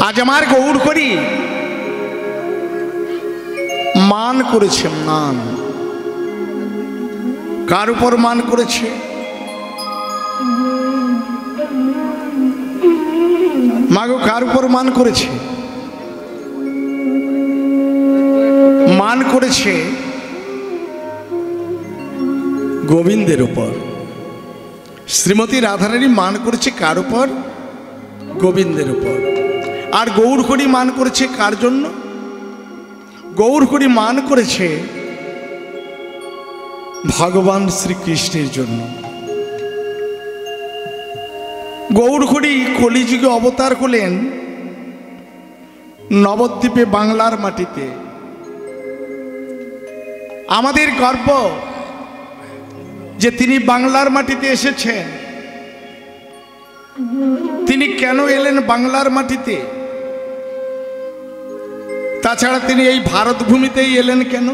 আজ আমার গৌড় করি মান করেছে, মান কার উপর মান করেছে? মাগো কার উপর মান করেছে? মান করেছে গোবিন্দের উপর। শ্রীমতী রাধারানী মান করেছে কার উপর? গোবিন্দের উপর। আর গৌরহরি মান করেছে কার জন্য? গৌরহরি মান করেছে ভগবান শ্রীকৃষ্ণের জন্য। গৌরহরি কলিযুগে অবতার হলেন নবদ্বীপে, বাংলার মাটিতে। আমাদের গর্ব যে তিনি বাংলার মাটিতে এসেছেন। তিনি কেন এলেন বাংলার মাটিতে? তাছাড়া তিনি এই ভারত ভূমিতেই এলেন কেন?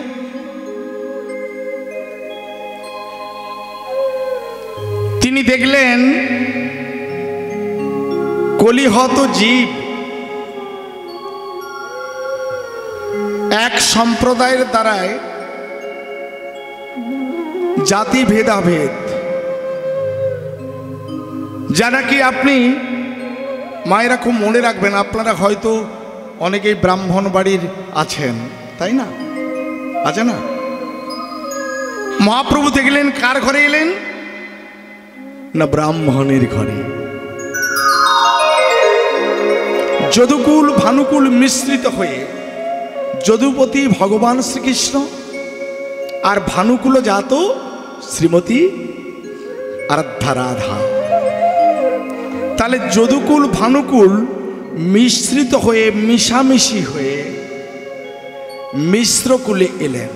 তিনি দেখলেন কলিহত জীব এক সম্প্রদায়ের দ্বারায় জাতি ভেদাভেদ, যা নাকি আপনি মায়েরা খুব মনে রাখবেন। আপনারা হয়তো অনেকেই ব্রাহ্মণ বাড়ির আছেন, তাই না? আছে না? মহাপ্রভু দেখলেন কার ঘরে এলেন? না, ব্রাহ্মণের ঘরে। যদুকুল ভানুকুল মিশ্রিত হয়ে যদুপতি ভগবান শ্রীকৃষ্ণ আর ভানুকুল জাত শ্রীমতী আরাধ্যা রাধা। তাহলে যদুকুল ভানুকুল মিশ্রিত হয়ে মিশামিশি হয়ে মিশ্রকুলে এলেন।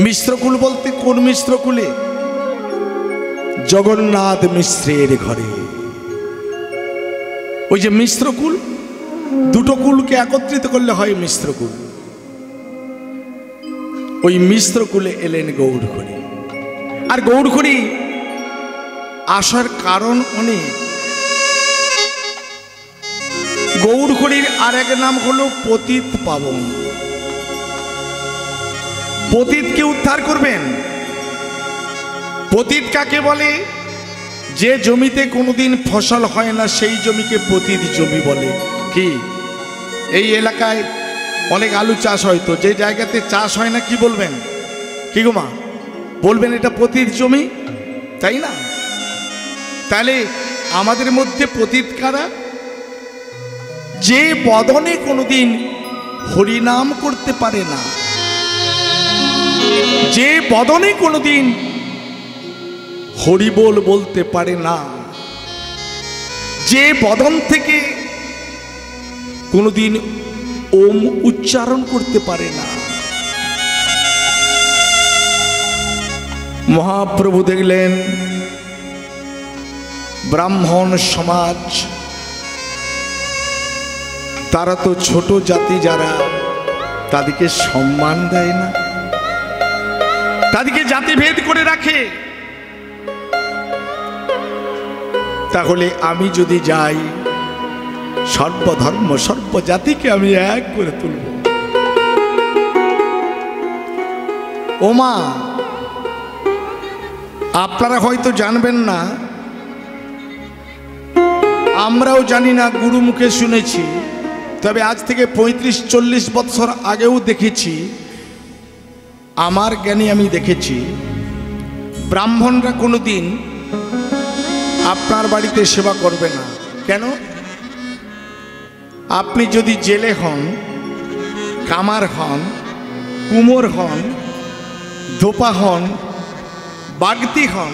মিশ্রকুল বলতে কোন মিশ্রকুলে? জগন্নাথ মিশ্রের ঘরে। ওই যে মিশ্রকুল, দুটো কুলকে একত্রিত করলে হয় মিশ্রকুল। ওই মিশ্রকুলে এলেন গৌরহরি। আর গৌরহরি আসার কারণ অনেক। গৌরহরির আর এক নাম হলো পতিত পাবন। পতিতকে উদ্ধার করবেন। পতিত কাকে বলে? যে জমিতে কোনোদিন ফসল হয় না সেই জমিকে পতিত জমি বলে। কি এই এলাকায় অনেক আলু চাষ হয়, তো যে জায়গাতে চাষ হয় না কি বলবেন? কি গো মা বলবেন এটা পতিত জমি, তাই না? তাহলে আমাদের মধ্যে পতিত কারা? যে বদনে কোনোদিন হরিনাম করতে পারে না, যে বদনে কোনোদিন হরিবোল বলতে পারে না, যে বদন থেকে কোনোদিন ওম উচ্চারণ করতে পারে না। মহাপ্রভু দেখলেন ব্রাহ্মণ সমাজ, তারা তো ছোট জাতি, যারা তাদেরকে সম্মান দেয় না, তাদেরকে জাতিভেদ করে রাখে। তাহলে আমি যদি যাই, সর্বধর্ম সর্বজাতিকে আমি এক করে তুলব। ওমা, আপনারা হয়তো জানবেন না, আমরাও জানি না, গুরু মুখে শুনেছি। তবে আজ থেকে 35-40 বছর আগেও দেখেছি, আমার জ্ঞানে আমি দেখেছি, ব্রাহ্মণরা কোনোদিন আপনার বাড়িতে সেবা করবে না। কেন? আপনি যদি জেলে হন, কামার হন, কুমোর হন, ধোপা হন, বাগতি হন,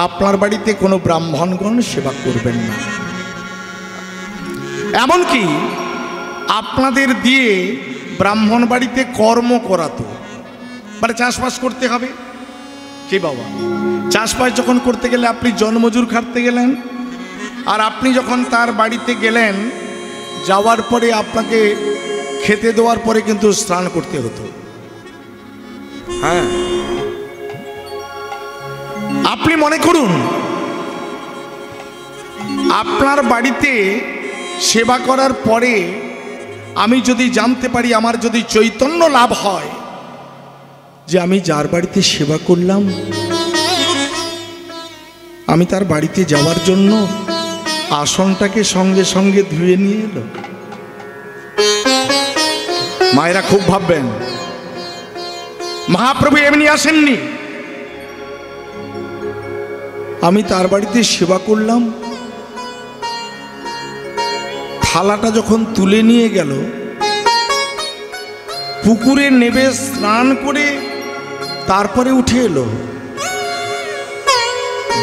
আপনার বাড়িতে কোনো ব্রাহ্মণগণ সেবা করবেন না। এমনকি আপনাদের দিয়ে ব্রাহ্মণ বাড়িতে কর্ম করাতো, মানে চাষবাস করতে হবে। কি বাবা, চাষবাস যখন করতে গেলে আপনি জনমজুর খাটতে গেলেন, আর আপনি যখন তার বাড়িতে গেলেন, যাওয়ার পরে আপনাকে খেতে দেওয়ার পরে কিন্তু স্নান করতে হতো। হ্যাঁ, আপনি মনে করুন আপনার বাড়িতে সেবা করার পরে আমি যদি জানতে পারি, আমার যদি চৈতন্য লাভ হয় যে আমি যার বাড়িতে সেবা করলাম, আমি তার বাড়িতে যাওয়ার জন্য আসনটাকে সঙ্গে সঙ্গে ধুয়ে নিয়ে এলো। মায়েরা খুব ভাববেন, মহাপ্রভু এমনি আসেননি। আমি তার বাড়িতে সেবা করলাম, থালাটা যখন তুলে নিয়ে গেল, পুকুরে নেবে স্নান করে তারপরে উঠে এলো।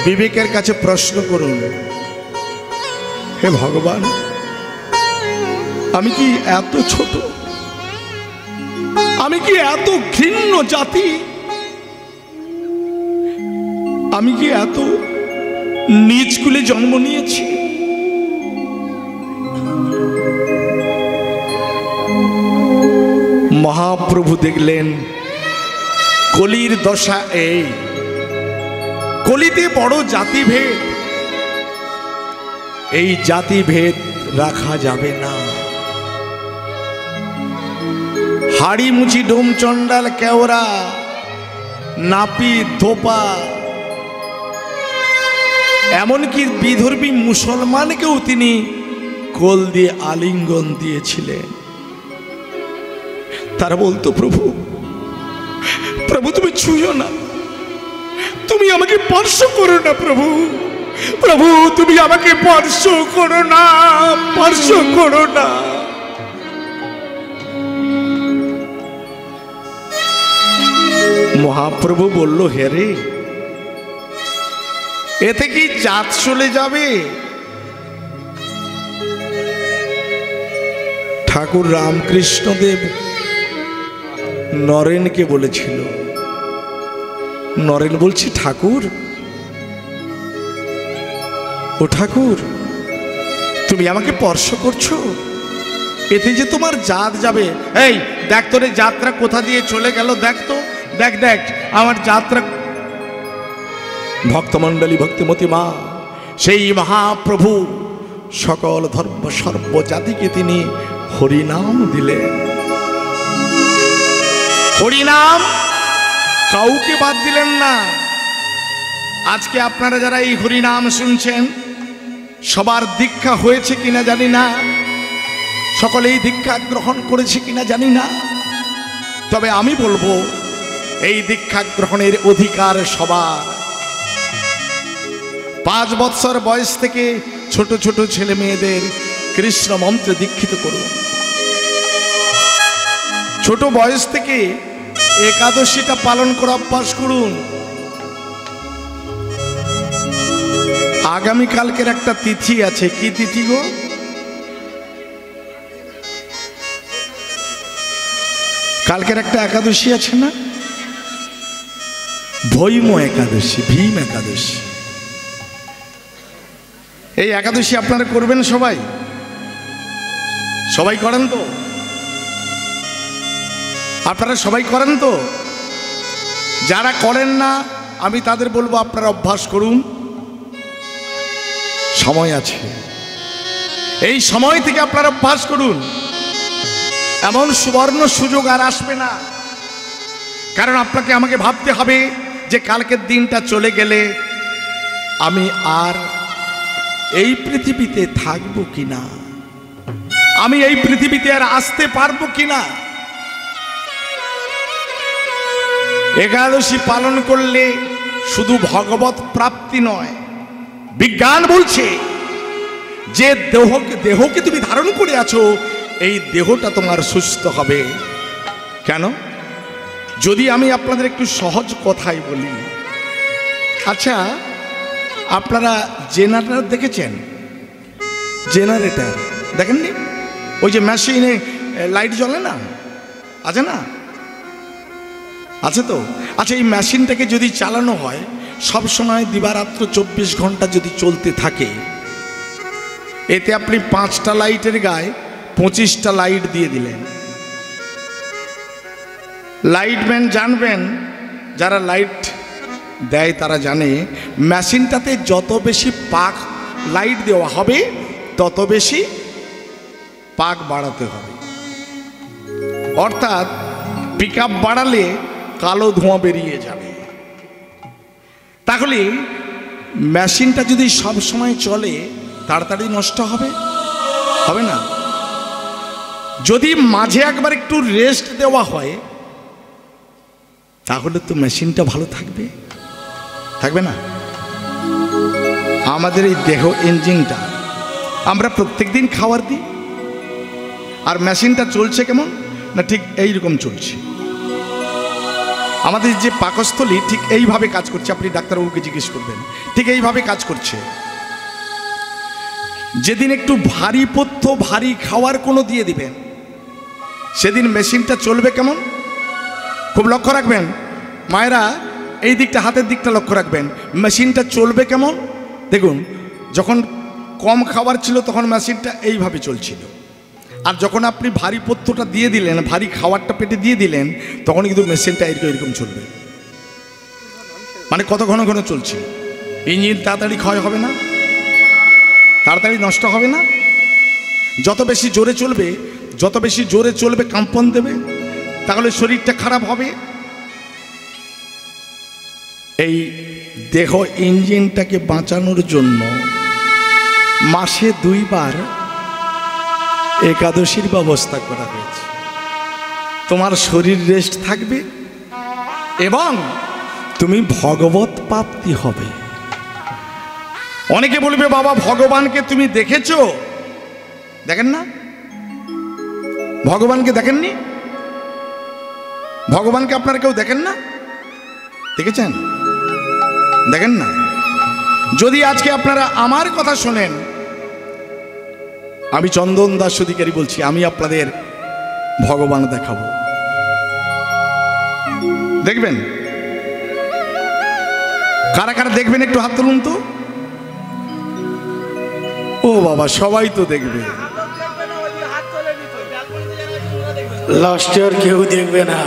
বিবেকের কাছে প্রশ্ন করুন, হে ভগবান, আমি কি এত ছোট? আমি কি এত ঘৃণ্য জাতি? আমি কি এত নিচ কুলে জন্ম নিয়েছি? মহাপ্রভু দেখলেন কলির দশা এই, কলিতে বড় জাতিভেদ, এই জাতিভেদ রাখা যাবে না। হাড়ি মুচি ডোম চণ্ডাল কেওড়া নাপি ধোপা, এমনকি বিধর্মী মুসলমানকেও তিনি কোল দিয়ে আলিঙ্গন দিয়েছিলেন। তারা বলতো, প্রভু প্রভু তুমি ছুঁয়ো না, তুমি আমাকে স্পর্শ করো না, প্রভু প্রভু তুমি আমাকে স্পর্শ করো না, স্পর্শ করো না। মহাপ্রভু বলল, হে রে, এতে কি জাত চলে যাবে? ঠাকুর রামকৃষ্ণদেব নরেনকে বলেছিল, নরেন বলছি, ঠাকুর ও ঠাকুর, তুমি আমাকে স্পর্শ করছো, এতে যে তোমার জাত যাবে। এই দেখ, তোর যাত্রা কোথা দিয়ে চলে গেল, দেখ তো, দেখ দেখ আমার যাত্রা। ভক্তমণ্ডলী, ভক্তিমতী মা, সেই মহাপ্রভু সকল ধর্ম সর্ব জাতিকে তিনি হরিনাম দিলেন। হরিনাম কাউকে বাদ দিলেন না। আজকে আপনারা যারা এই হরিনাম শুনছেন, সবার দীক্ষা হয়েছে কিনা জানি না, সকলেই দীক্ষা গ্রহণ করেছে কিনা জানি না, তবে আমি বলবো এই দীক্ষা গ্রহণের অধিকার সবার। 5 বৎসর বয়স থেকে ছোট ছোট ছেলে মেয়েদের কৃষ্ণ মন্ত্রে দীক্ষিত করুন। ছোট বয়স থেকে একাদশীটা পালন করা অভ্যাস করুন। আগামীকালকের একটা তিথি আছে, কি তিথি গো? কালকের একটা একাদশী আছে না, ভৈম একাদশী, ভীম একাদশী। এই একাদশী আপনারা করবেন সবাই? সবাই করেন তো? আপনারা সবাই করেন তো? যারা করেন না আমি তাদের বলবো আপনারা অভ্যাস করুন, সময় আছে। এই সময় থেকে আপনারা অভ্যাস করুন। এমন সুবর্ণ সুযোগ আর আসবে না, কারণ আপনাকে আমাকে ভাবতে হবে যে কালকের দিনটা চলে গেলে আমি আর এই পৃথিবীতে থাকবো কিনা, আমি এই পৃথিবীতে আর আসতে পারবো কিনা। একাদশী পালন করলে শুধু ভগবত প্রাপ্তি নয়, বিজ্ঞান বলছে যে দেহকে তুমি ধারণ করে আছো, এই দেহটা তোমার সুস্থ হবে। কেন? যদি আমি আপনাদের একটু সহজ কথাই বলি। আচ্ছা, আপনারা জেনারেটর দেখেছেন? জেনারেটর দেখেননি? ওই যে মেশিনে লাইট জ্বলে না, আছে না? আছে তো। আচ্ছা, এই মেশিনটাকে যদি চালানো হয় সব সময় দিবারাত্র 24 ঘন্টা যদি চলতে থাকে, এতে আপনি 5টা লাইটের গায়ে 25টা লাইট দিয়ে দিলেন। লাইটম্যান জানবেন, যারা লাইট দেয় তারা জানে মেশিনটাতে যত বেশি পাক লাইট দেওয়া হবে তত বেশি পাক বাড়াতে হবে। অর্থাৎ পিক আপ বাড়ালে কালো ধোঁয়া বেরিয়ে যাবে। তাহলে মেশিনটা যদি সব সময় চলে তাড়াতাড়ি নষ্ট হবে হবে না। যদি মাঝে একবার একটু রেস্ট দেওয়া হয় তাহলে তো মেশিনটা ভালো থাকবে, থাকবে না? আমাদের এই দেহ ইঞ্জিনটা আমরা প্রত্যেকদিন খাবার দিই, আর মেশিনটা চলছে কেমন না, ঠিক এইরকম চলছে। আমাদের যে পাকস্থলী ঠিক এইভাবে কাজ করছে, আপনি ডাক্তারবাবুকে জিজ্ঞেস করবেন, ঠিক এইভাবে কাজ করছে। যেদিন একটু ভারী পথ্য ভারী খাওয়ার কোনো দিয়ে দিবেন সেদিন মেশিনটা চলবে কেমন, খুব লক্ষ্য রাখবেন মায়েরা, এই দিকটা হাতের দিকটা লক্ষ্য রাখবেন। মেশিনটা চলবে কেমন দেখুন, যখন কম খাবার ছিল তখন মেশিনটা এইভাবে চলছিল, আর যখন আপনি ভারী পথ্যটা দিয়ে দিলেন, ভারী খাবারটা পেটে দিয়ে দিলেন, তখন কিন্তু মেশিনটা এরকম চলবে। মানে কত ঘন ঘন চলছে। ইঞ্জিন তাড়াতাড়ি ক্ষয় হবে না, তাড়াতাড়ি নষ্ট হবে না। যত বেশি জোরে চলবে, যত বেশি জোরে চলবে কম্পন দেবে, তাহলে শরীরটা খারাপ হবে। এই দেহ ইঞ্জিনটাকে বাঁচানোর জন্য মাসে 2 বার একাদশীর ব্যবস্থা করা হয়েছে। তোমার শরীর রেস্ট থাকবে এবং তুমি ভগবত প্রাপ্তি হবে। অনেকে বলবে বাবা ভগবানকে তুমি দেখেছো? দেখেন না? ভগবানকে দেখেননি? ভগবানকে আপনারা কেউ দেখেন না? দেখেছেন? দেখেন না? যদি আজকে আপনারা আমার কথা শোনেন, আমি চন্দন দাস অধিকারী বলছি, আমি আপনাদের ভগবান দেখাবো, দেখবেন। কারা কারা দেখবেন একটু হাত তুলুন তো। ও বাবা, সবাই তো দেখবে, লাস্টে আর কেউ দেখবে না।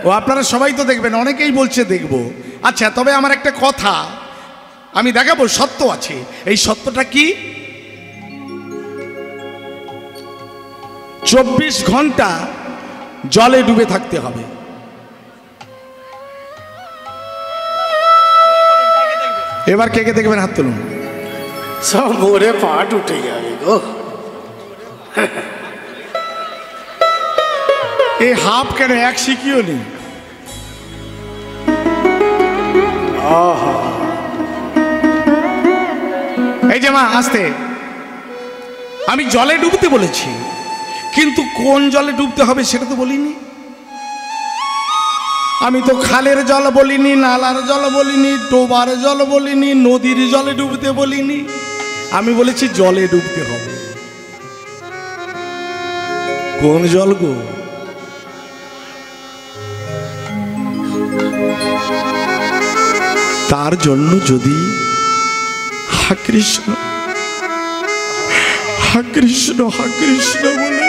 ও আপনারা সবাই তো দেখবেন, অনেকেই বলছে দেখবো। আচ্ছা, তবে আমার একটা কথা আমি দেখাবো, সত্য আছে। এই সত্যটা কি? 24 ঘন্টা জলে ডুবে থাকতে হবে। এবার কে কে দেখবেন হাত তুলুন। সব মোরে পাট উঠে যাবে গো। এই হাফ কেন, এক শিখিও নি। এই যে মা আসতে, আমি জলে ডুবতে বলেছি, কিন্তু কোন জলে ডুবতে হবে সেটা তো বলিনি। আমি তো খালের জল বলিনি, নালার জল বলিনি, ডোবার জল বলিনি, নদীর জলে ডুবতে বলিনি। আমি বলেছি জলে ডুবতে হবে। কোন জল গো? তার জন্য যদি হা কৃষ্ণ হা কৃষ্ণ হা কৃষ্ণ বলে,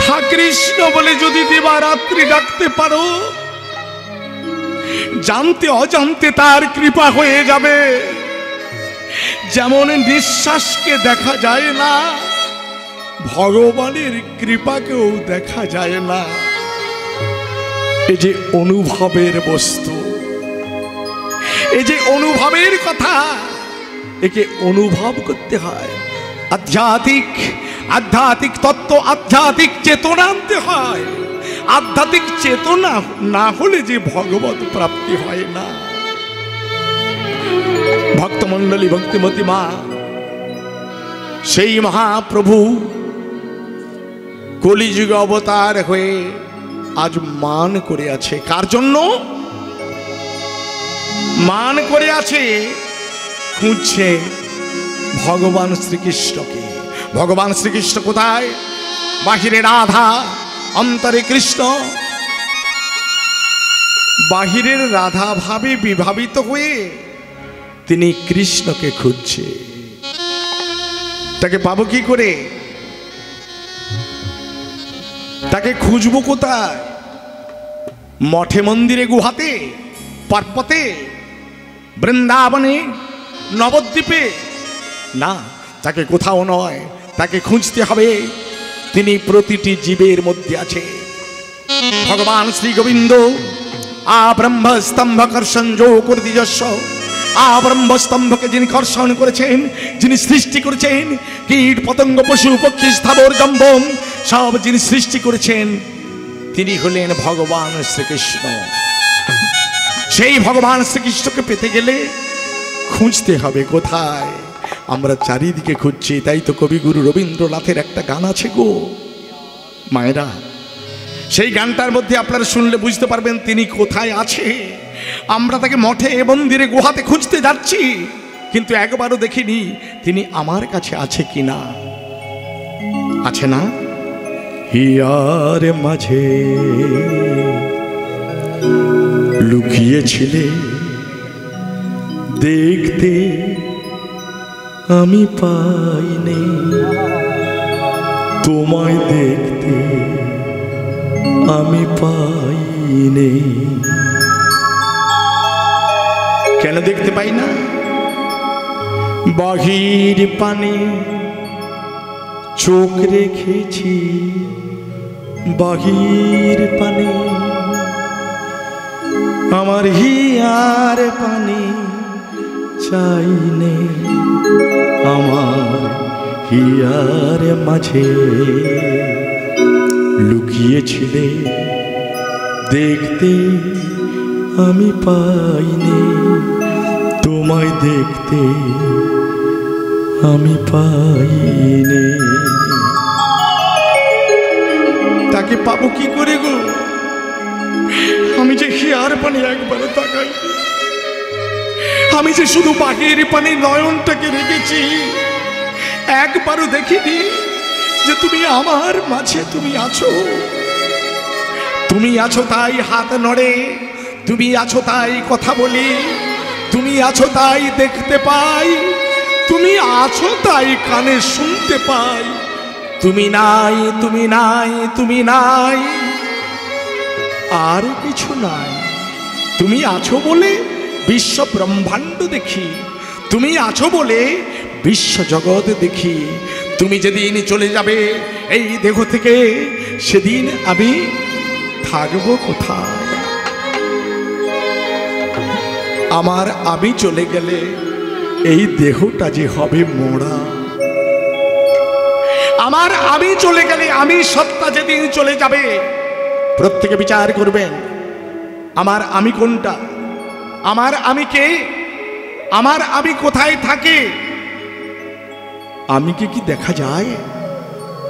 হা কৃষ্ণ বলে যদি দিবারাত্রি ডাকতে পারো, জানতে অজান্তে তার কৃপা হয়ে যাবে। যেমন নিঃশ্বাসকে দেখা যায় না, ভগবানের কৃপাকেও দেখা যায় না। এই যে অনুভবের বস্তু, এই যে অনুভবের কথা, একে অনুভব করতে হয়। আধ্যাত্মিক আধ্যাত্মিক তত্ত্ব, আধ্যাত্মিক চেতনা আনতে হয়। আধ্যাত্মিক চেতনা না হলে যে ভগবত প্রাপ্তি হয় না। ভক্তমণ্ডলী, ভক্তিমতী মা, সেই মহাপ্রভু কলিযুগে অবতার হয়ে আজ মান করে আছে। কার জন্য মান করে আছে? খুঁজছে ভগবান শ্রীকৃষ্ণকে। ভগবান শ্রীকৃষ্ণ কোথায়? বাহিরে রাধা, অন্তরে কৃষ্ণ। বাহিরের রাধা ভাবে বিভাবিত হয়ে তিনি কৃষ্ণকে খুঁজছে। তাকে পাবো কি করে? তাকে খুঁজবো কোথায়? মঠে মন্দিরে, গুহাতে, পার্বতে, বৃন্দাবনে, নবদ্বীপে না, তাকে কোথাও নয়, তাকে খুঁজতে হবে। তিনি প্রতিটি জীবের মধ্যে আছে। ভগবান শ্রী গোবিন্দ আব্রহ্মস্তম্ভ কর্ষণ যো কর্তিজস্ব, আব্রহ্মস্তম্ভকে যিনি কর্ষণ করেছেন, যিনি সৃষ্টি করেছেন, কীট পতঙ্গ পশু পক্ষী স্থাবর জম্বম সব যিনি সৃষ্টি করেছেন, তিনি হলেন ভগবান শ্রীকৃষ্ণ। সেই ভগবান শ্রীকৃষ্ণকে পেতে গেলে খুঁজতে হবে কোথায়। আমরা চারিদিকে খুঁজছি, তাই তো কবিগুরু রবীন্দ্রনাথের একটা গান আছে গো মায়েরা, সেই গানটার মধ্যে আপনারা শুনলে বুঝতে পারবেন তিনি কোথায় আছে। আমরা তাকে মঠে মন্দিরে গুহাতে খুঁজতে যাচ্ছি, কিন্তু একবারও দেখিনি তিনি আমার কাছে আছে কিনা। আছে না? হিয়ার মাঝে লুকিয়েছিলে দেখতে আমি পাইনি, তোমায় দেখতে আমি পাইনি। কেন দেখতে পাই না? বাহির পানে চোখ রেখেছি, বাহির পানে আমার হিয়ার পানে চাইনে, আমার হিয়ার মাঝে লুকিয়েছিলে দেখতে আমি পাইনি, তোমায় দেখতে আমি পাইনি। তাকে পাবো কি করে গো? আমি যে হিয়ার পানে একবারও তাকাই, আমি যে শুধু বাহির পানে নয়নটাকে রেখেছি, একবারও দেখিনি যে তুমি আমার মাঝে তুমি আছো। তুমি আছো তাই হাত নড়ে, তুমি আছো তাই কথা বলি, তুমি আছো তাই দেখতে পাই, তুমি আছো তাই কানে শুনতে পাই। তুমি নাই, তুমি নাই, তুমি নাই, আর কিছু নাই। তুমি আছো বলে বিশ্ব ব্রহ্মাণ্ড দেখি, তুমি আছো বলে বিশ্ব জগৎ দেখি। তুমি যেদিন চলে যাবে এই দেহ থেকে, সেদিন আমি থাকবো কোথায়? আমার আমি চলে গেলে এই দেহটা যে হবে মোড়া। আমার আমি চলে গেলে, আমি সত্তা যেদিন চলে যাবে, প্রত্যেকে বিচার করবেন আমার আমি কোনটা, আমার আমি কে, আমার আমি কোথায় থাকে। আমিকে কি দেখা যায়?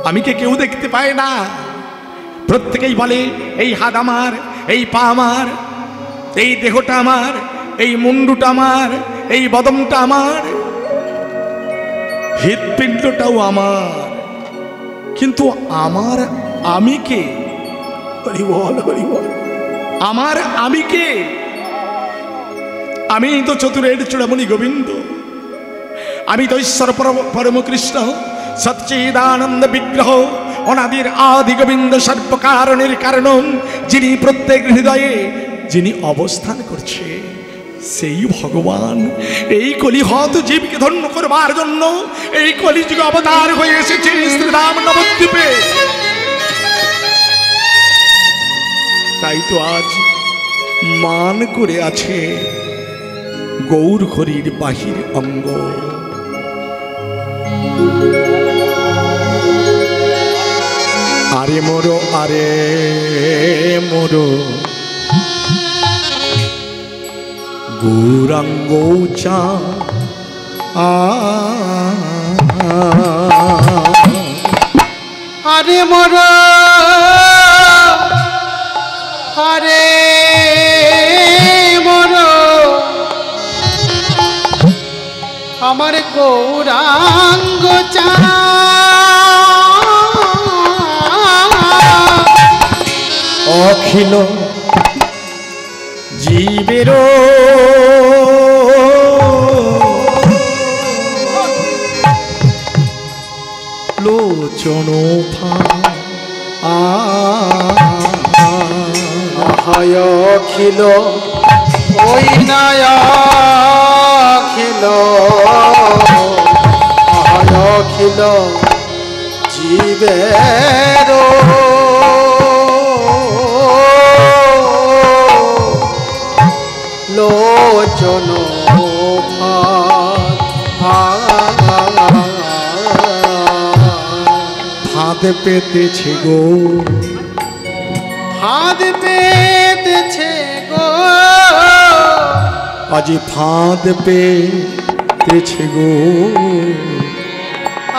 আমিকে কেউ দেখতে পায় না। প্রত্যেকেই বলে এই হাত আমার, এই পা আমার, এই দেহটা আমার, এই মুন্ডুটা আমার, এই বদনটা আমার, হৃৎপিণ্ডটাও আমার। কিন্তু আমার আমি কে? হরি বল, হরি বল। আমার আমি কে? আমি তো চতুরের চূড়ামণি গোবিন্দ, আমি তো ঈশ্বর পরম কৃষ্ণ, সচ্চিদানন্দ বিগ্রহ, অনাদির আদি গোবিন্দ, সর্বকারণের কারণ, যিনি প্রত্যেক হৃদয়ে যিনি অবস্থান করছে, সেই ভগবান এই কলিহত জীবকে ধন্য করবার জন্য এই কলিযুগে অবতার হয়ে এসেছে শ্রীরাম নবদ্বীপে। তাই তো আজ মান করে আছে গৌর হরির বাহির অঙ্গ। আরে মোরো, আরে মোরো গৌরাঙ্গ চা, আরে মোরা, আরে মোরা আমার গৌরাঙ্গ চা, অখিল জীবের লোচন অখিল ওই নয়া অখিল অখিল জীবের লোচন ফাঁদ পেতেছে গো, ফাঁদ পেতেছে গো, আজি ফাঁদ পেতেছে গো,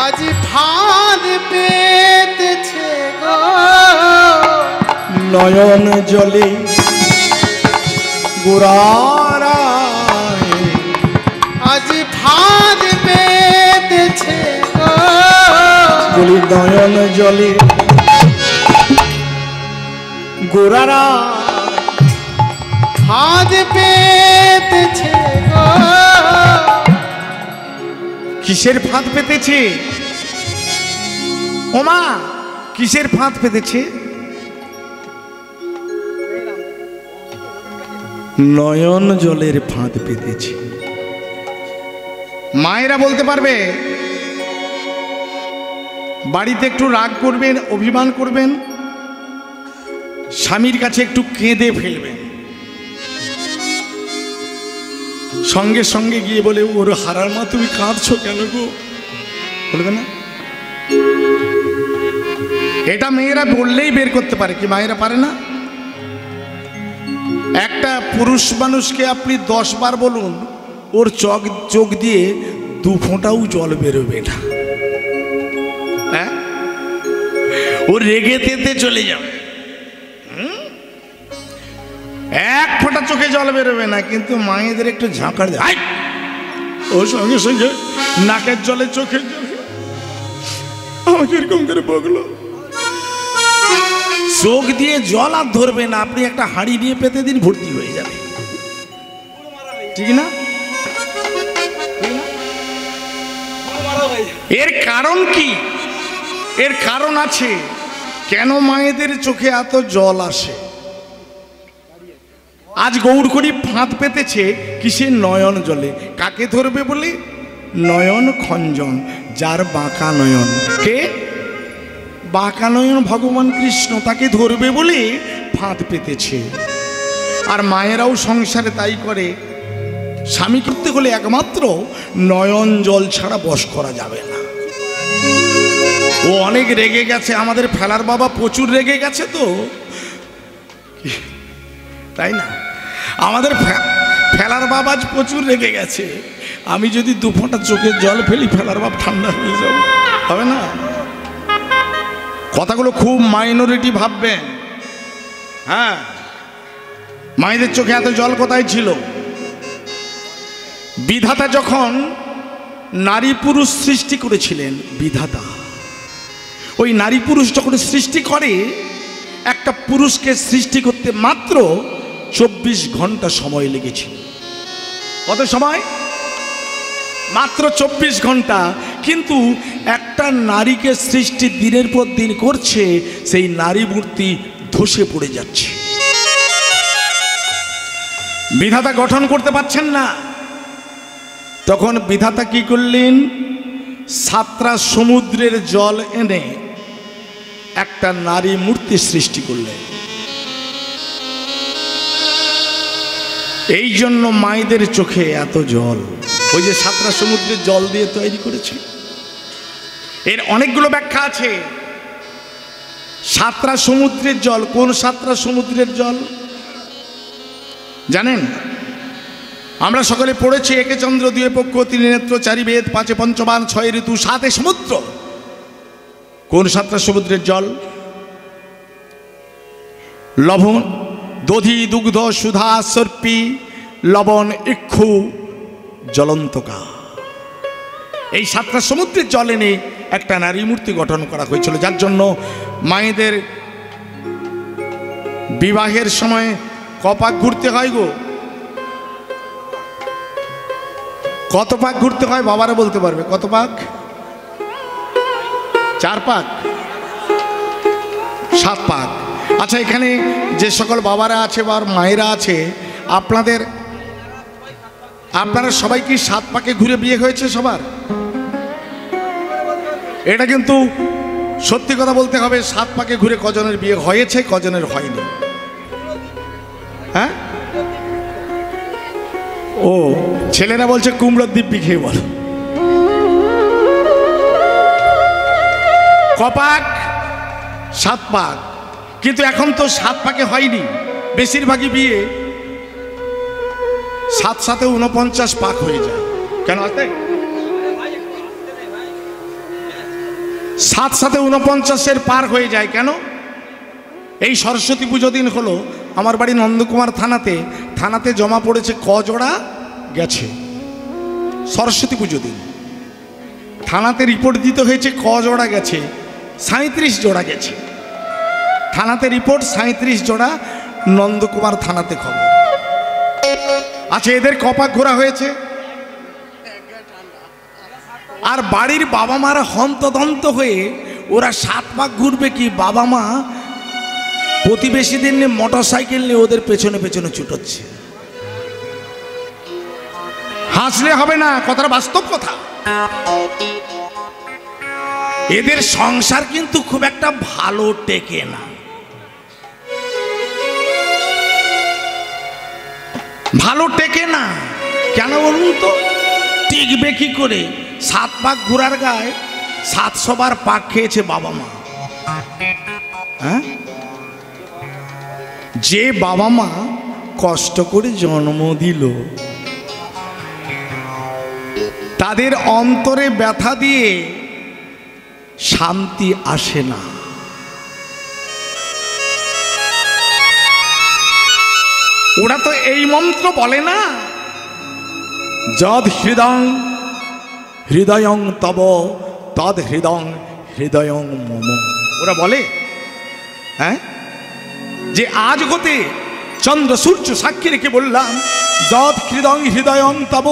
আজি ফাঁদ পেতেছে গো, নয়ন জলে গোরারায়, আজি ফাঁদ পেতেছে গো, বলি নয়ন জলে গোরারা ফাঁদ পেতেছে গো। কিসের ফাঁদ পেতেছে ওমা, কিসের ফাঁদ পেতেছে? নয়ন জলের ফাঁদ পেতেছে। মায়েরা বলতে পারবে, বাড়িতে একটু রাগ করবেন, অভিমান করবেন, স্বামীর কাছে একটু কেঁদে ফেলবেন, সঙ্গে সঙ্গে গিয়ে বলে, ওর হারার মা তুমি কাঁদছো কেন গো, বলবে না? এটা মেয়েরা বললেই বের করতে পারে, কি মায়েরা পারে না? একটা পুরুষ মানুষকে আপনি 10 বার বলুন, ওর চোখ দিয়ে 2 ফোঁটাও জল বেরোবে না। হ্যাঁ, ও রেগে তেতে চলে যাবে, 1 ফোঁটা চোখে জল বেরোবে না। কিন্তু মায়েদের একটু ঝাঁকার দেয়, ও সঙ্গে সঙ্গে নাকের জলে চোখের জলে আমাকে এরকম করে বগলো। চোখ দিয়ে জল আর ধরবে না, আপনি একটা হাঁড়ি নিয়ে পেতে দিন, ভর্তি হয়ে যাবে, ঠিক না? এর কারণ কি? এর কারণ আছে। কেন মায়েদের চোখে এত জল আসে? আজ গৌরকড়ি ফাঁদ পেতেছে কিসের? নয়ন জলে। কাকে ধরবে বলে? নয়ন খঞ্জন, যার বাঁকা নয়ন। কে? বাঁকা নয়ন ভগবান কৃষ্ণ, তাকে ধরবে বলে ফাঁদ পেতেছে। আর মায়েরাও সংসারে তাই করে, স্বামী করতে হলে একমাত্র নয়ন জল ছাড়া বশ করা যাবে না। ও অনেক রেগে গেছে, আমাদের ফেলার বাবা প্রচুর রেগে গেছে তো, তাই না? আমাদের ফেলার বাবা আজ প্রচুর রেগে গেছে। আমি যদি 2 ফোঁটা চোখের জল ফেলি, ফেলার বাপ ঠান্ডা হয়ে যাবে, হবে না? কথাগুলো খুব মাইনরিটি ভাববেন। হ্যাঁ, মায়েদের চোখে এত জল কোথায় ছিল? বিধাতা যখন নারী পুরুষ সৃষ্টি করেছিলেন, বিধাতা ওই নারী পুরুষ যখন সৃষ্টি করে, একটা পুরুষকে সৃষ্টি করতে মাত্র 24 ঘন্টা সময় লেগেছিল। কত সময়? মাত্র 24 ঘন্টা। কিন্তু একটা নারীকে সৃষ্টি দিনের পর দিন করছে, সেই নারী মূর্তি ধসে পড়ে যাচ্ছে। বিধাতা গঠন করতে পারছেন না, তখন বিধাতা কি করলেন? 7টা সমুদ্রের জল এনে একটা নারী মূর্তি সৃষ্টি করলেন। এই জন্য মায়েদের চোখে এত জল, ওই যে 7টা সমুদ্রের জল দিয়ে তৈরি করেছে। এর অনেকগুলো ব্যাখ্যা আছে। 7টা সমুদ্রের জল, কোন 7টা সমুদ্রের জল জানেন? আমরা সকলে পড়েছি, একে চন্দ্র, 2 পক্ষ, 3 নেত্র, 4 বেদ, 5 পঞ্চবান, 6 ঋতু, 7 সমুদ্র। কোন 7টা সমুদ্রের জল? লবণ, দধি, দুগ্ধ, সুধা, সর্পি, লবণ, ইক্ষু, জলন্তকা। এই 7টা সমুদ্রের জল এনে একটা নারী মূর্তি গঠন করা হয়েছিল। যার জন্য মায়েদের বিবাহের সময় কপাক ঘুরতে হয় গো? কত পাক ঘুরতে হয়? বাবারা বলতে পারবে কত পাক? 4 পাক, 7 পাক। আচ্ছা, এখানে যে সকল বাবারা আছে বা মায়েরা আছে, আপনাদের আপনারা সবাই কি 7 পাকে ঘুরে বিয়ে হয়েছে সবার? এটা কিন্তু সত্যি কথা বলতে হবে, 7 পাকে ঘুরে কজনের বিয়ে হয়েছে, কজনের হয়নি? হ্যাঁ, ও ছেলেরা বলছে কুমড়োর দিব্যি খেয়ে বল। কপাক 7 পাক, কিন্তু এখন তো 7 পাকে হয়নি, বেশিরভাগই বিয়ে 7 7 49 পাক হয়ে যায়। কেন আসতে 7 7 49-এর পার হয়ে যায় কেন? এই সরস্বতী পুজো দিন হলো আমার বাড়ি নন্দকুমার থানাতে জমা পড়েছে কজোড়া গেছে। সরস্বতী পুজো দিন থানাতে রিপোর্ট দিতে হয়েছে কজোড়া গেছে, 37 জোড়া গেছে থানাতে রিপোর্ট, 37 জোড়া নন্দকুমার থানাতে খবর। আচ্ছা, এদের কপাক ঘোরা হয়েছে, আর বাড়ির বাবা মারা হন্তদন্ত হয়ে ওরা 7 পাক ঘুরবে কি? বাবা মা প্রতিবেশীদের নিয়ে মোটরসাইকেল নিয়ে ওদের পেছনে পেছনে ছুটোচ্ছে। হাসলে হবে না, কথাটা বাস্তব কথা। এদের সংসার কিন্তু খুব একটা ভালো টেকে না। ভালো টেকে না কেন বলুন তো? টিকবে কি করে? 7 পাক ঘোরার গায়ে 700 বার পাক খেয়েছে বাবা মা। হ্যাঁ, যে বাবা মা কষ্ট করে জন্ম দিল তাদের অন্তরে ব্যথা দিয়ে শান্তি আসে না। ওরা তো এই মন্ত্র বলে না, যদ হৃদয়ং তব তদ হৃদয়ং মম। ওরা বলে হ্যাঁ, যে আজ হতে চন্দ্র সূর্য সাক্ষী রেখে বললাম, যদ হৃদয়ং তব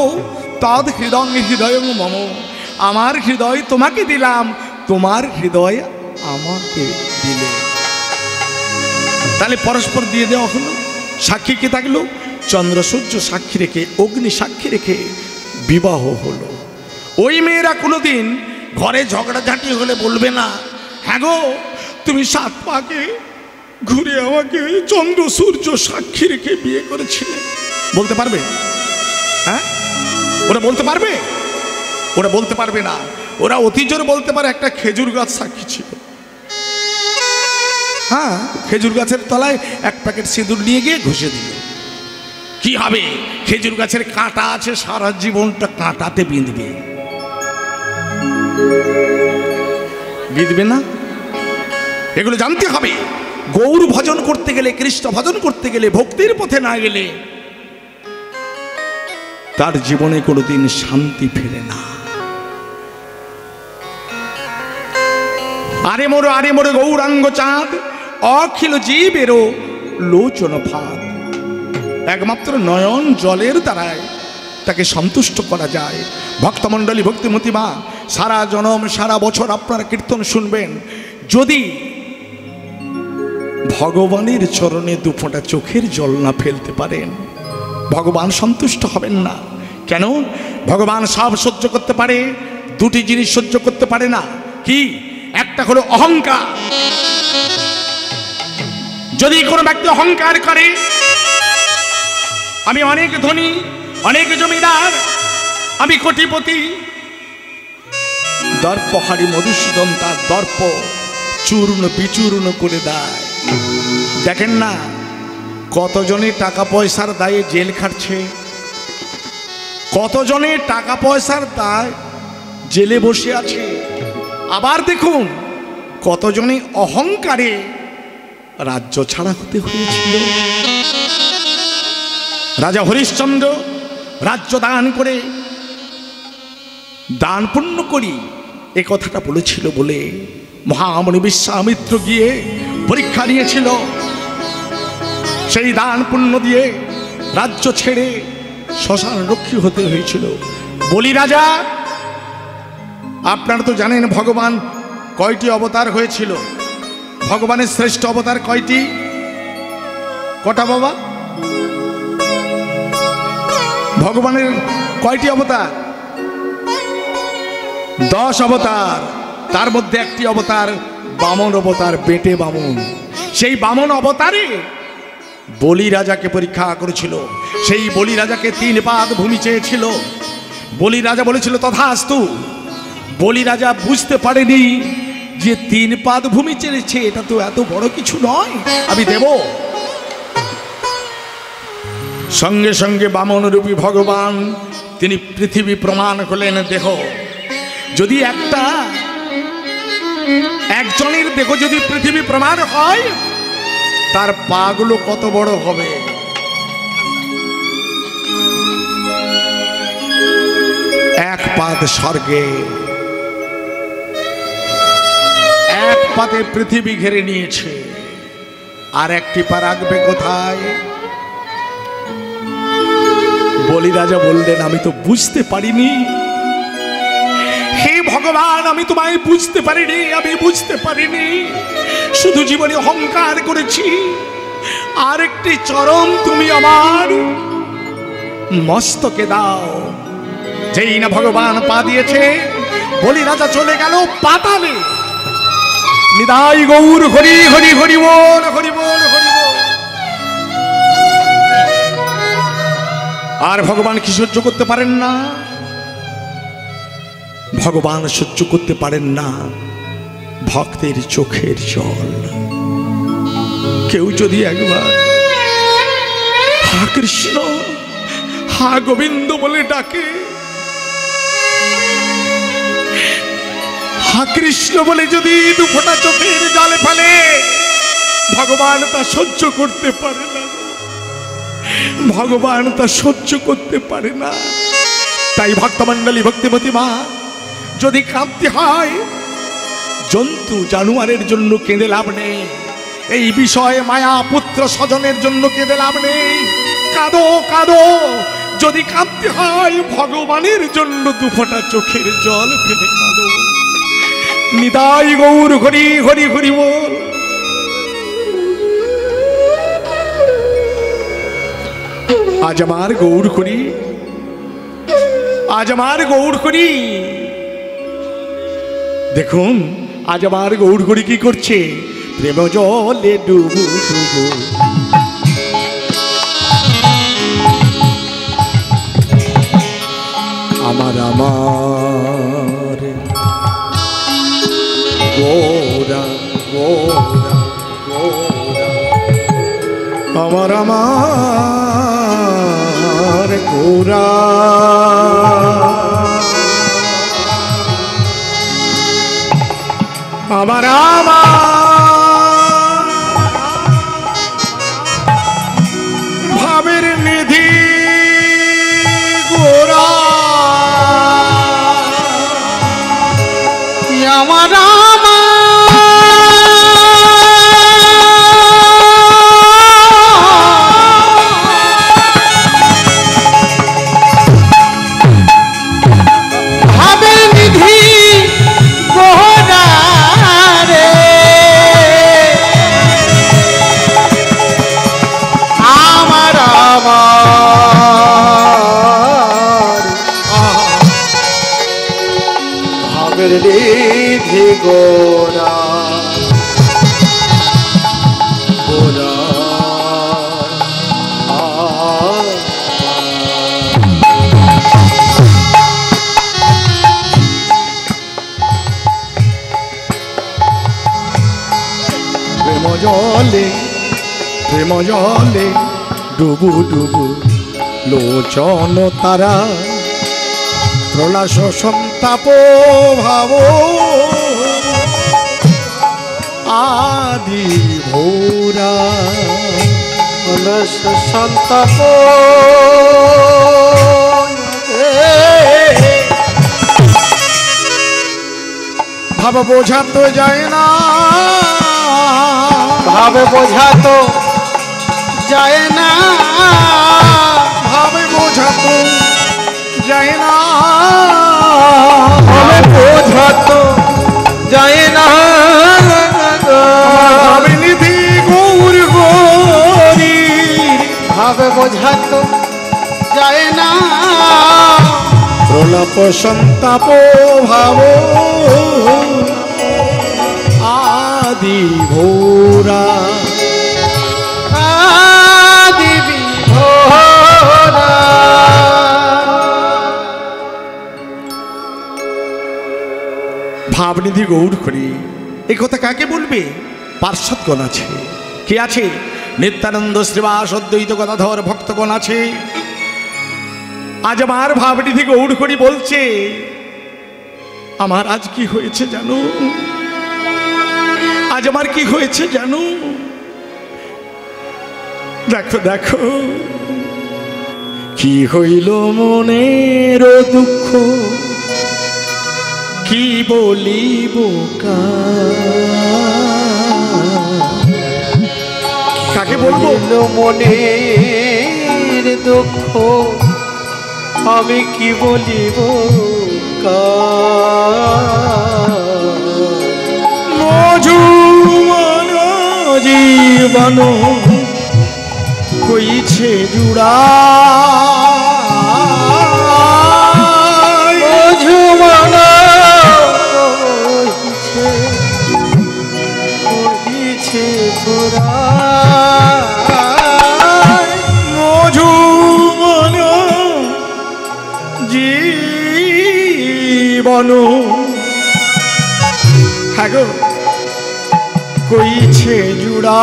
তদ হৃদয়ং মম। আমার হৃদয় তোমাকে দিলাম, তোমার হৃদয় আমাকে দিলে। তাহলে পরস্পর দিয়ে দেওয়া হলো। সাক্ষী কে থাকলো? চন্দ্র সূর্য সাক্ষী রেখে, অগ্নি সাক্ষী রেখে বিবাহ হলো। ওই মেয়েরা কোনোদিন ঘরে ঝগড়াঝাঁটি হলে বলবে না, হ্যাঁ গো তুমি 7 পাকে ঘুরে আমাকে চন্দ্র সূর্য সাক্ষী রেখে বিয়ে করেছিলে। বলতে পারবে? হ্যাঁ, ওরা বলতে পারবে? ওরা বলতে পারবে না। ওরা অতি জোর বলতে পারে একটা খেজুর গাছ সাক্ষী ছিল। হ্যাঁ, খেজুর গাছের তলায় 1 প্যাকেট সিঁদুর নিয়ে গিয়ে ঘষে দিল। কি হবে? খেজুর গাছের কাঁটা আছে, সারা জীবনটা কাঁটাতে বিঁধবে। বিঁধবে না? এগুলো জানতে হবে। গৌর ভজন করতে গেলে, কৃষ্ণ ভজন করতে গেলে, ভক্তির পথে না গেলে তার জীবনে কোনোদিন শান্তি ফেরে না। আরে মোরে গৌরাঙ্গ চাঁদ, অখিল জীবেরও লোচন ফাঁদ। একমাত্র নয়ন জলের দ্বারায় তাকে সন্তুষ্ট করা যায়। ভক্তমণ্ডলী, ভক্তিমতী মা, সারা জনম সারা বছর আপনারা কীর্তন শুনবেন, যদি ভগবানের চরণে 2 ফোঁটা চোখের জল না ফেলতে পারেন, ভগবান সন্তুষ্ট হবেন না। কেন? ভগবান সব সহ্য করতে পারে, 2টি জিনিস সহ্য করতে পারে না। কি? একটা হলো অহংকার। যদি কোনো ব্যক্তি অহংকার করে, আমি অনেক ধনী, অনেক জমিদার, আমি কোটিপতি, দর্পহারি মধুসূদন তার দর্প চূর্ণ বিচূর্ণ করে দেয়। দেখেন না কতজনে টাকা পয়সার দায়ে জেল খাটছে, কতজনে টাকা পয়সার দায় জেলে বসে আছে। আবার দেখুন কতজনে অহংকারে রাজ্য ছাড়া হতে হয়েছিল। রাজা হরিশ্চন্দ্র রাজ্য দান করে, দান পুণ্য করি এ কথাটা বলেছিল বলে মহামণি বিশ্বামিত্র গিয়ে পরীক্ষা নিয়েছিল। সেই দান পুণ্য দিয়ে রাজ্য ছেড়ে শ্মশান রক্ষী হতে হয়েছিল। বলি রাজা, আপনারা তো জানেন ভগবান কয়টি অবতার হয়েছিল? ভগবানের শ্রেষ্ঠ অবতার কয়টি? কটা বাবা? ভগবানের কয়টি অবতার? 10 অবতার। তার মধ্যে একটি অবতার বামন অবতার, বেটে বামন। সেই বামন অবতারে বলি রাজাকে পরীক্ষা করেছিল। সেই বলি রাজাকে 3 পাদ ভূমি চেয়েছিল। বলি রাজা বলেছিল তথাস্তু। বলি রাজা বুঝতে পারেনি যে 3 পাদ ভূমি চেয়েছে, এটা তো এত বড় কিছু নয়, আমি দেব। সঙ্গে সঙ্গে বামন রূপী ভগবান তিনি পৃথিবী প্রমাণ করলেন। দেখো, যদি একজনের দেখো যদি পৃথিবী প্রমাণ হয়, তার পাগুলো কত বড় হবে। এক পাদ স্বর্গে, এক পাতে পৃথিবী ঘিরে নিয়েছে, আর একটি পা রাখবে কোথায়? বলি রাজা বললেন আমি তো বুঝতে পারিনি, হে ভগবান, আমি তোমায় বুঝতে পারিনি, আমি বুঝতে পারিনি। শুধু জীবনে অহংকার করেছি। আর একটি চরম তুমি আমার মস্তকে দাও। যেই না ভগবান পা দিয়েছে, বলি রাজা চলে গেল পাতালে। নিতাই গৌর হরি হরি হরি বল, হরি বল, হরি বল। আর ভগবান কি সহ্য করতে পারেন না? ভগবান সহ্য করতে পারেন না ভক্তের চোখের জল। কেউ যদি একবার হা কৃষ্ণ, হা গোবিন্দ বলে ডাকে, হা কৃষ্ণ বলে যদি 2 ফোঁটা চোখের জলে ফেলে, ভগবান তা সহ্য করতে পারে না। ভগবান তা সহ্য করতে পারে না। তাই ভক্তমণ্ডলী, ভক্তিমতী মা, যদি কাঁদতে হয়, জন্তু জানোয়ারের জন্য কেঁদে লাভ নেই। এই বিষয়ে মায়া পুত্র স্বজনের জন্য কেঁদে লাভ নেই। কাঁদো কাঁদো, যদি কাঁদতে হয় ভগবানের জন্য 2 ফোঁটা চোখের জল ফেলে কাঁদো। নিতাই গৌর হরি হরি হরি বল। আজ আমার গৌর হরি, আজ আমার গৌর হরি। দেখুন আজ আমার গৌর হরি কি করছে? প্রেম জলে ডুবু ডুবু, আমার আমার গৌরা গৌরা গৌরা, আমার আমার গৌরা। আমার আমার ভাবের নিধি গোরা, আমার নিধি গোরা গোরা। প্রেম জলে প্রেম জলে ডুবু ডুবু, লোচন তারা প্রলাশ সন্তাপ ভাব, আদি ভোরা প্রলাশ সন্তাপ ভাব বোঝা তো যায় না, ভাব বোঝা তো যায় না, ভাব বোঝা তো যায় না, ভাব বোঝা তো যায় না। ভাবে নিধি গৌর গৌরী, ভাব বোঝা তো যায় না। সন্তাপ ভাব আদি ভোরা আদি বিভোরা ভাবনিধি গৌর করি এই কথা কাকে বলবে? পার্শ্বদগণ আছে। কে আছে? নিত্যানন্দ শ্রীবাস অদ্বৈত গদাধর ভক্তগণ আছে। আজ আমার ভাবনিধি গৌর করি বলছে, আমার আজ কি হয়েছে জানো? আজ আমার কি হয়েছে জানো? দেখো দেখো কি হইল মনের দুঃখ, কি বলিব কাকে বলবো? মনের দুঃখ আমি কি বলিব মজুমন জীবন কইছে জুড়া মজুমন কইছে জুড়া মজুমন জীবন হ্যাঁ গো কইছে জুড়া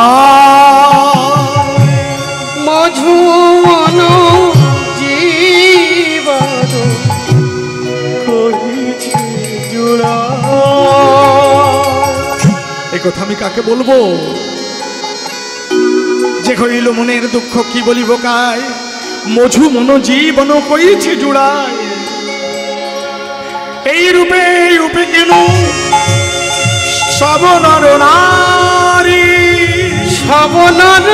মজুমন জীবন কইছে জুড়া। এই কথা আমি কাকে বলবো? যে কইল মনের দুঃখ কি বলিব কায়, মধু মন জীবন কইছে জুড়ায়। এই রূপে কেন সব নর নারী, সব নর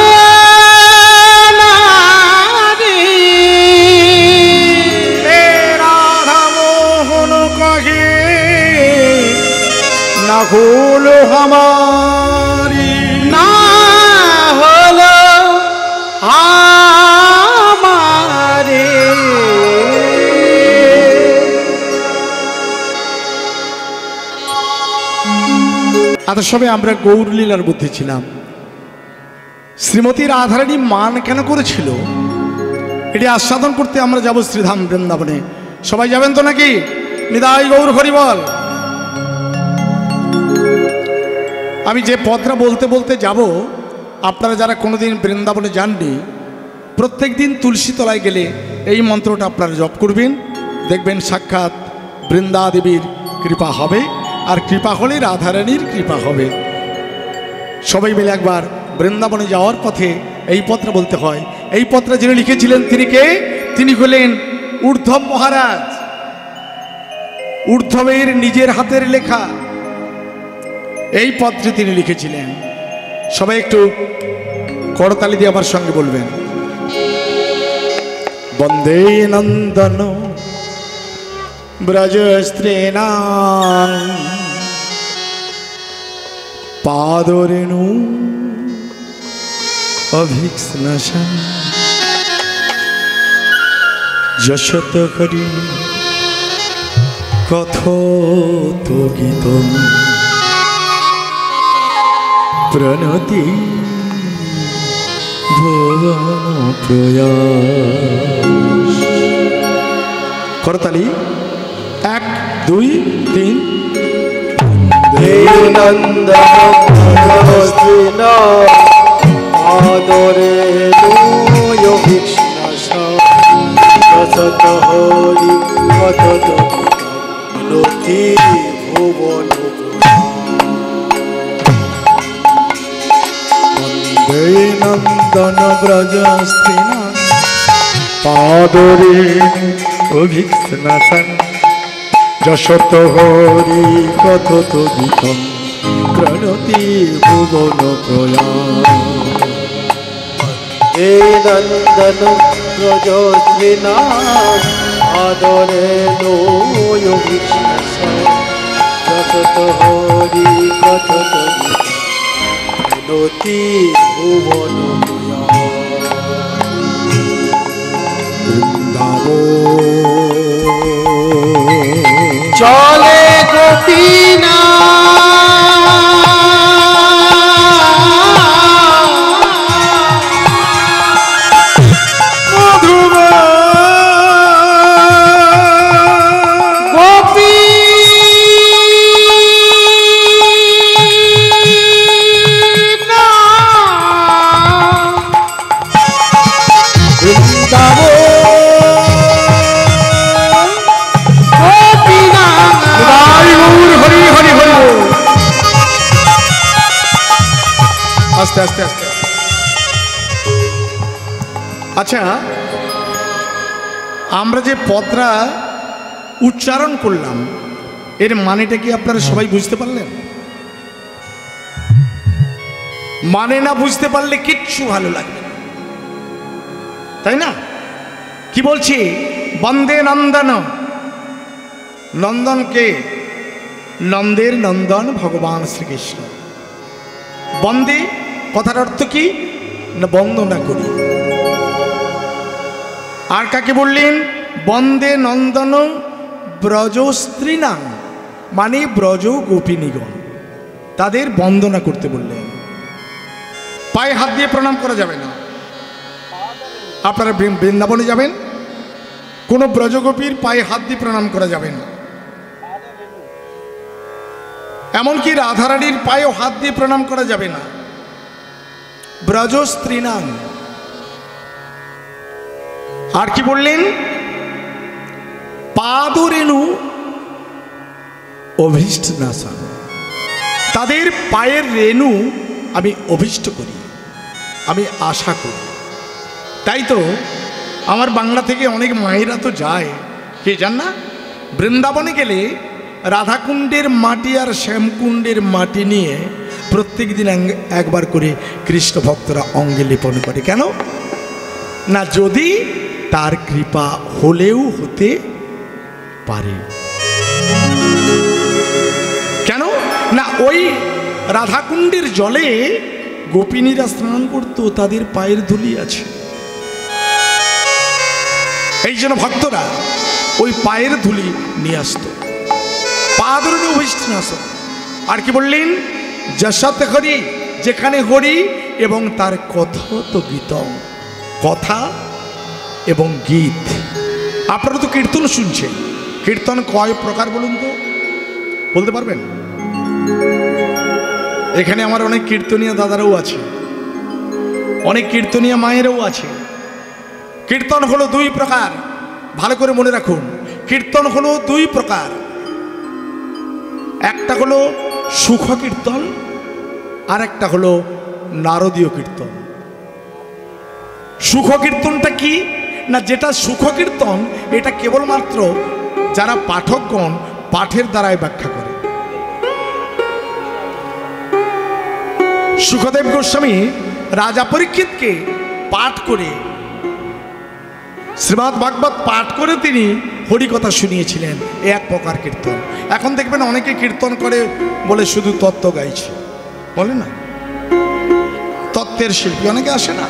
নারী এ রাধা মোহন কহে না হলো আমারি, না হলো আমারে। আজ সবে আমরা গৌরলীলার মধ্যে ছিলাম। শ্রীমতী রাধারানী মান কেন করেছিল এটি আস্বাদন করতে আমরা যাব শ্রীধাম বৃন্দাবনে। সবাই যাবেন তো নাকি? নিতাই গৌর হরি বল। আমি যে পদটা বলতে বলতে যাব, আপনারা যারা কোনোদিন বৃন্দাবনে যাননি, প্রত্যেক দিন তুলসী তলায় গেলে এই মন্ত্রটা আপনারা জপ করবেন, দেখবেন সাক্ষাৎ বৃন্দা দেবীর কৃপা হবে, আর কৃপা হলে রাধারানীর কৃপা হবে। সবাই মিলে একবার বৃন্দাবনে যাওয়ার পথে এই পত্র বলতে হয়। এই পত্র যিনি লিখেছিলেন তিনি কে? তিনি হলেন ঊর্ধ্ব মহারাজ। ঊর্ধ্বের নিজের হাতের লেখা এই পত্রে তিনি লিখেছিলেন। সবাই একটু করতালি দিয়ে আমার সঙ্গে বলবেন, বন্দে নন্দন ব্রজ স্ত্রীণাং পাদরেণু অভিক্ষ্ণশং যশত হরি কথোত গীতম প্রণতি ভুবন প্রয়াস। করতালি, 1 2 3। দেবনন্দন আদরে যশত হরি কথোত প্রণতি ভুবন। বন্দে নন্দন ব্রজ স্ত্রীণাং পাদরে অভিক্ষ্ণশং যশত হরি কথোত গীতম প্রণতি ভুবন প্রয়াস। হে নন্দন ব্রজস্ত্রীণা আদরে যশত হরি কথোত প্রণতি ভুবন বৃন্দাবন চলে গোপীনা আস্তে আস্তে আস্তে। আচ্ছা, আমরা যে পদটা উচ্চারণ করলাম এর মানেটা কি আপনারা সবাই বুঝতে পারলেন? মানে না বুঝতে পারলে কিচ্ছু ভালো লাগবে না, তাই না? কি বলছি? বন্দে নন্দন। নন্দন কে? নন্দের নন্দন ভগবান শ্রীকৃষ্ণ। বন্দে কথার অর্থ কি না বন্দনা করি। আর কাকে বললেন? বন্দে নন্দন ব্রজ স্ত্রীনাং, মানে ব্রজ গোপিনীগণ, তাদের বন্দনা করতে বললেন। পায়ে হাত দিয়ে প্রণাম করা যাবে না। আপনারা বৃন্দাবনে যাবেন, কোনো ব্রজগোপীর পায়ে হাত দিয়ে প্রণাম করা যাবে না। এমনকি রাধারানীর পায়েও হাত দিয়ে প্রণাম করা যাবে না। ব্রজ স্ত্রীনাং। আর কি বললেন? পাদরেণু অভীষ্ট নাশন, তাদের পায়ের রেণু আমি অভীষ্ট করি, আমি আশা করি। তাই তো আমার বাংলা থেকে অনেক মায়েরা তো যায়, কে জান না, বৃন্দাবনে গেলে রাধাকুণ্ডের মাটি আর শ্যামকুণ্ডের মাটি নিয়ে প্রত্যেক দিন একবার করে কৃষ্ণ ভক্তরা অঙ্গে লেপন করে। কেন না? যদি তার কৃপা হলেও হতে পারে। কেন না? ওই রাধাকুণ্ডের জলে গোপিনীরা স্নান করত, তাদের পায়ের ধুলি আছে। এই জন্য ভক্তরা ওই পায়ের ধুলি নিয়ে আসত। পাদরেণু অভীষ্ট নাশন। আর কি বললেন? যশত হরি, যেখানে হরি এবং তার কথত গীতম, কথা এবং গীত। আপনারা তো কীর্তন শুনছেন, কীর্তন কয় প্রকার বলুন তো, বলতে পারবেন? এখানে আমার অনেক কীর্তনীয় দাদারাও আছে, অনেক কীর্তনীয় মায়েরাও আছে। কীর্তন হলো দুই প্রকার, ভালো করে মনে রাখুন। কীর্তন হলো দুই প্রকার, একটা হলো সুখ কীর্তন আর একটা হলো নারদীয় কীর্তন। সুখ কীর্তনটা কি না? যেটা সুখ কীর্তন এটা কেবলমাত্র যারা পাঠকগণ পাঠের দ্বারাই ব্যাখ্যা করে। সুখদেব গোস্বামী রাজা পরীক্ষিতকে পাঠ করে, শ্রীমদ্ ভাগবত পাঠ করে তিনি হরিকথা শুনিয়েছিলেন। এ এক প্রকার কীর্তন। এখন দেখবেন অনেকে কীর্তন করে বলে শুধু তত্ত্ব গাইছে, বলে না, তত্ত্বের শিল্পী অনেকে আসে না,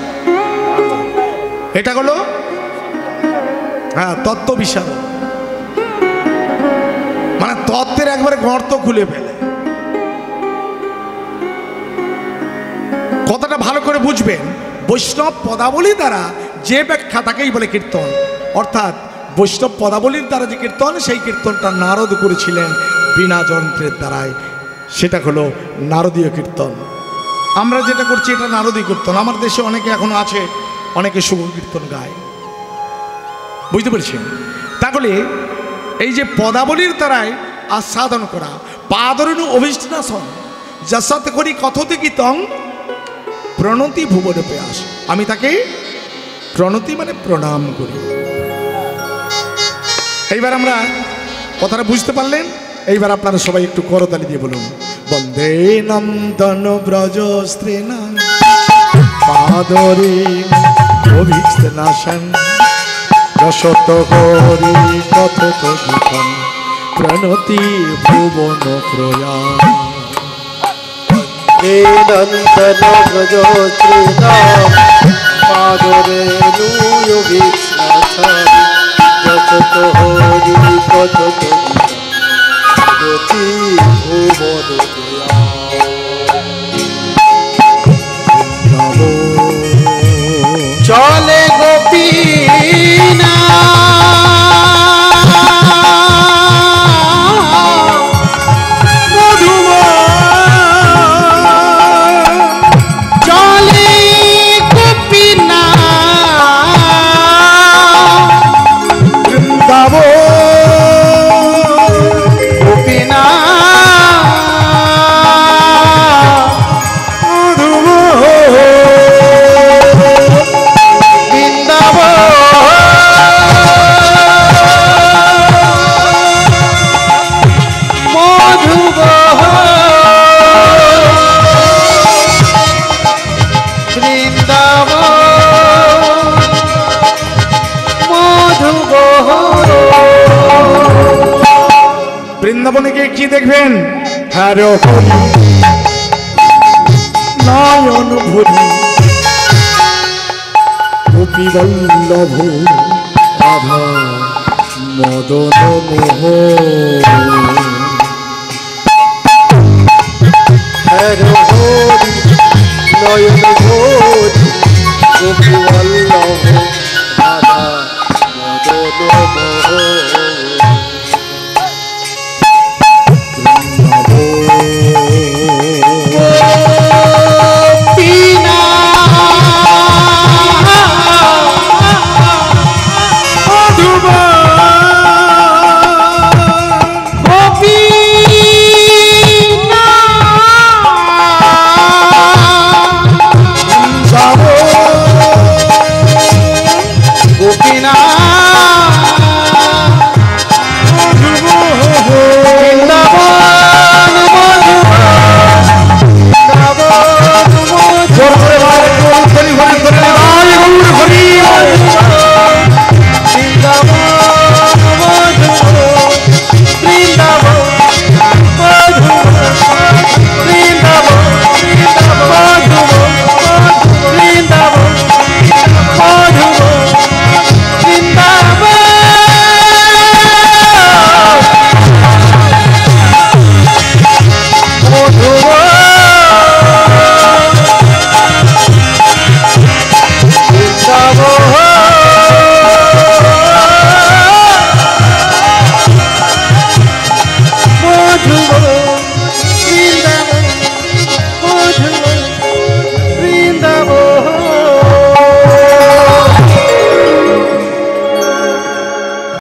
এটা হলো হ্যাঁ তত্ত্ব বিশারদ, মানে তত্ত্বের একবারে গর্ত খুলে ফেলে। কথাটা ভালো করে বুঝবেন। বৈষ্ণব পদাবলী দ্বারা যে ব্যাখ্যা তাকেই বলে কীর্তন। অর্থাৎ বৈষ্ণব পদাবলীর দ্বারা যে কীর্তন, সেই কীর্তনটা নারদ করেছিলেন বিনা যন্ত্রের দ্বারাই, সেটা হলো নারদীয় কীর্তন। আমরা যেটা করছি এটা নারদীয় কীর্তন। আমার দেশে অনেকে এখনো আছে, অনেকে শুভ কীর্তন গায়, বুঝতে পেরেছেন? তাহলে এই যে পদাবলীর দ্বারাই আস্বাদন করা, পাদরেণু অভীষ্ট নাশন, যশত করি কথতে গীতং প্রণতি ভুবনে প্রয়াস, আমি তাকে প্রণতি মানে প্রণাম করি। এইবার আমরা কথাটা বুঝতে পারলেন? এইবার আপনারা সবাই একটু করতালি দিয়ে বলুন, বন্দে নন্দন ব্রজ স্ত্রীনাং পাদরে অভীষ্ট নাশন যশত হরি কথত গীতং প্রণতি ভুবন প্রয়াস। নন্দন ব্রজ স্ত্রীনাং পাদরেণু অভীষ্ট নাশন যশত হরি কথত গীতং মধুবন চলে গোপীনা বৃন্দাবনে গিয়ে কি দেখবেন? হারো নয়ন ভরি গোপী বল্লভ রাধা মদন মোহ